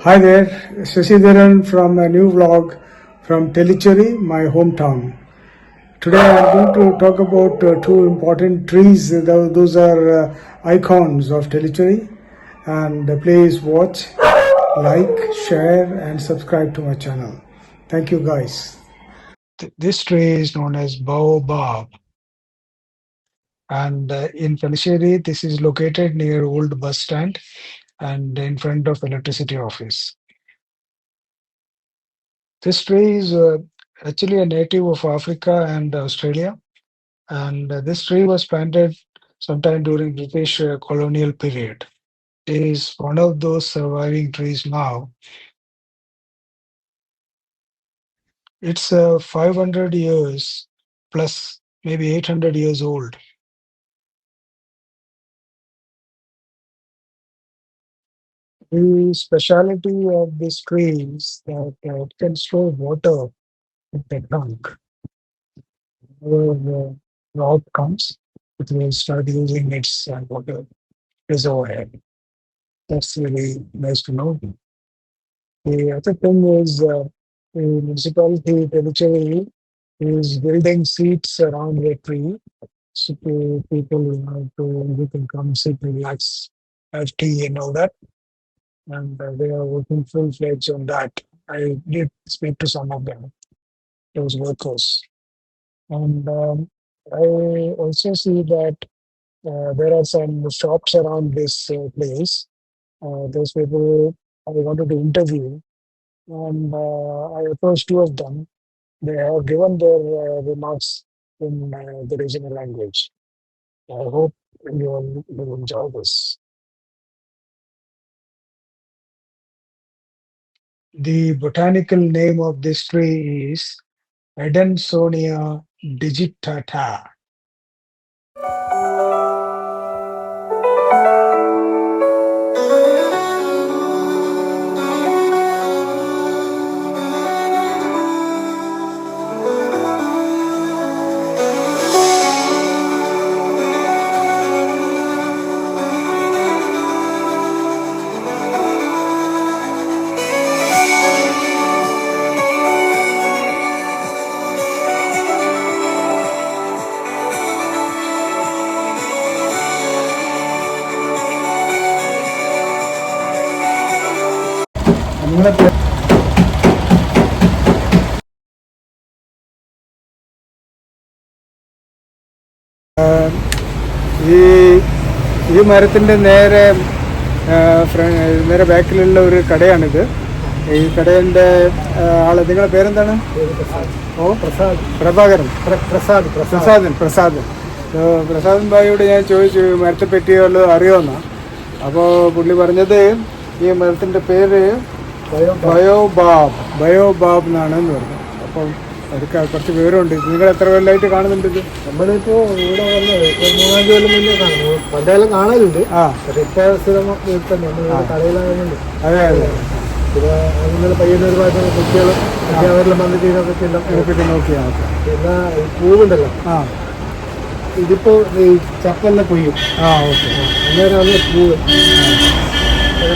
Hi there, Shashidharan from a new vlog from Tellicherry, my hometown. Today I'm going to talk about two important trees. Those are icons of Tellicherry. And please watch, like, share, and subscribe to my channel. Thank you, guys. This tree is known as baobab, and in Tellicherry, this is located near Old Bus Stand and in front of electricity office. This tree is actually a native of Africa and Australia, and this tree was planted sometime during British colonial period. It is one of those surviving trees now. It's 500 years plus, maybe 800 years old. The speciality of this tree is that it can store water in the trunk. Whenever the drought comes, it will start using its water reservoir. That's really nice to know. The other thing is the municipality Tellicherry is building seats around the tree so people who can come sit, relax, have tea and all that. And they are working full fledged on that. I did speak to some of them, those workers. And I also see that there are some shops around this place. Those people I wanted to interview, and I approached two of them. They have given their remarks in the regional language. I hope you all will enjoy this. The botanical name of this tree is Edensonia digitata. നിങ്ങളെ ഈ ഈ മരത്തിൻ്റെ നേരെ ബാക്കിലുള്ള ഒരു കടയാണിത്. ഈ കടേൻ്റെ നിങ്ങളുടെ പേരെന്താണ്? ഓ പ്രഭാകരൻ. പ്രസാദൻ ഭായിയോട് ഞാൻ ചോദിച്ചു മരത്തെ പറ്റി വല്ലതും അറിയുമെന്നാണ്. അപ്പോൾ പുള്ളി പറഞ്ഞത് ഈ മരത്തിൻ്റെ പേര് ബയോബാബ് എന്നാണ് പറഞ്ഞു. അപ്പം അതൊക്കെ കുറച്ച് വിവരമുണ്ട്. നിങ്ങൾ എത്ര കൊല്ലമായിട്ട് കാണുന്നുണ്ട് ഇത്? നമ്മളിപ്പോൾ ഇവിടെ വന്നത് 3-4 കൊല്ലം മുന്നേ കാണും. പണ്ടെല്ലാം കാണലുണ്ട്. പക്ഷെ ഇപ്പോൾ സ്ഥിരം നമ്മൾ കടയിലാകുന്നുണ്ട്. അതെ അതെ. പിന്നെ നിങ്ങൾ പയ്യന്നൂർ ഭാഗത്തുള്ള കുട്ടികളും അവരെല്ലാം വന്നിട്ട് ഇതിനൊക്കെ നോക്കിയാൽ പിന്നെ ഈ പൂവുണ്ടല്ലോ, ഇതിപ്പോ ഈ ചപ്പെല്ലാം കൊയ്യും. ഓക്കെ. അന്നേരം വന്ന് പൂവ്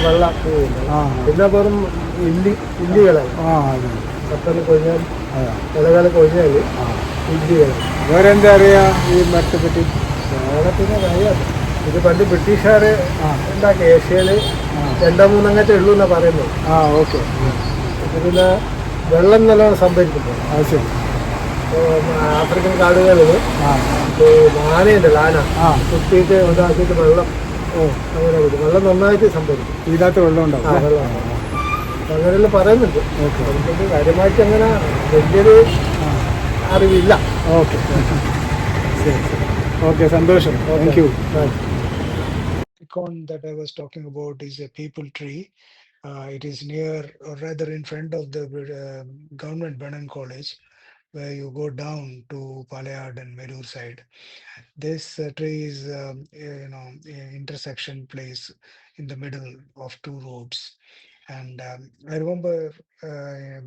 വെള്ള പൂവുണ്ട്. പിന്നെ വെറും ഇല്ലികളാണ്. ചപ്പെല്ലാം കൊഴിഞ്ഞാൽ ഇലകാലം കൊഴിഞ്ഞാൽ ഇല്ലികളാണ്. വേറെ എന്താ അറിയാ ഈ മരത്തെ പറ്റി? പിന്നെ അറിയാം, ഇത് പണ്ട് ബ്രിട്ടീഷുകാർ ഉണ്ടാക്കി. ഏഷ്യയിൽ 2-3 അംഗത്തെ ഉള്ളൂ എന്നാണ് പറയുന്നത്. ഓക്കെ. ഇത് പിന്നെ വെള്ളം നല്ലോണം സംഭരിക്കുന്നു. ശരി. ആഫ്രിക്കൻ കാടുകളിൽ ആനയുണ്ടല്ലോ, ആന കുത്തിയിട്ട് ഇതാക്കിയിട്ട് വെള്ളം അങ്ങനെ കൊടുക്കും. വെള്ളം നന്നായിട്ട് സംഭരിക്കും. ഇതിനകത്ത് വെള്ളം ഉണ്ടാവും. വെള്ളം അങ്ങനെയെല്ലാം പറയുന്നുണ്ട്. നമുക്ക് കാര്യമായിട്ട് അങ്ങനെ വലിയൊരു അറിവില്ല. ഓക്കെ ഓക്കെ, സന്തോഷം. Thank you. Icon that I was talking about is a people tree. It is near, or rather in front of the government Benin College, where you go down to Palayad and Merur side. This tree is, intersection place in the middle of two roads. And I remember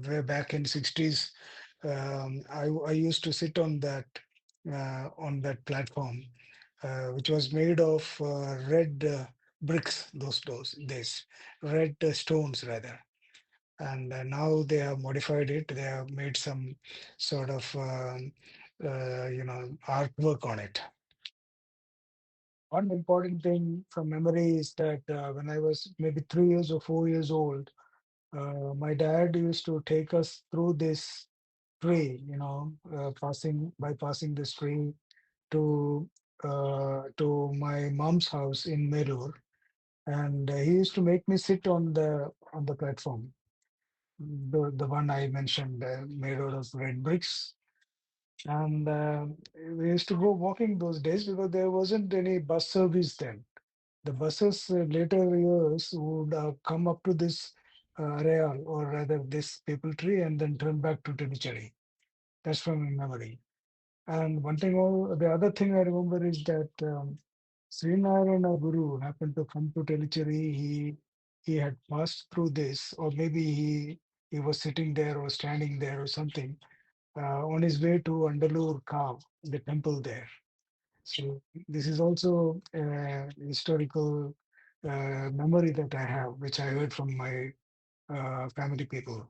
way back in 60s, I used to sit on that platform, which was made of red bricks those days, red stones rather. And now they have modified it. They have made some sort of artwork on it. One important thing from memory is that when I was maybe 3 years or 4 years old, my dad used to take us through this tree, passing this tree to my mom's house in Merur, and he used to make me sit on the platform, the one I mentioned, made out of red bricks. And we used to go walking those days because there wasn't any bus service then. The buses later years would come up to this areal, or rather this people tree, and then turn back to Tellicherry. That's from my memory. And the other thing I remember is that Srinarayana Guru happened to come to Tellicherry. He had passed through this, or maybe he was sitting there or standing there or something on his way to Andalur Kav, the temple there. So this is also a historical memory that I have, which I heard from my family people.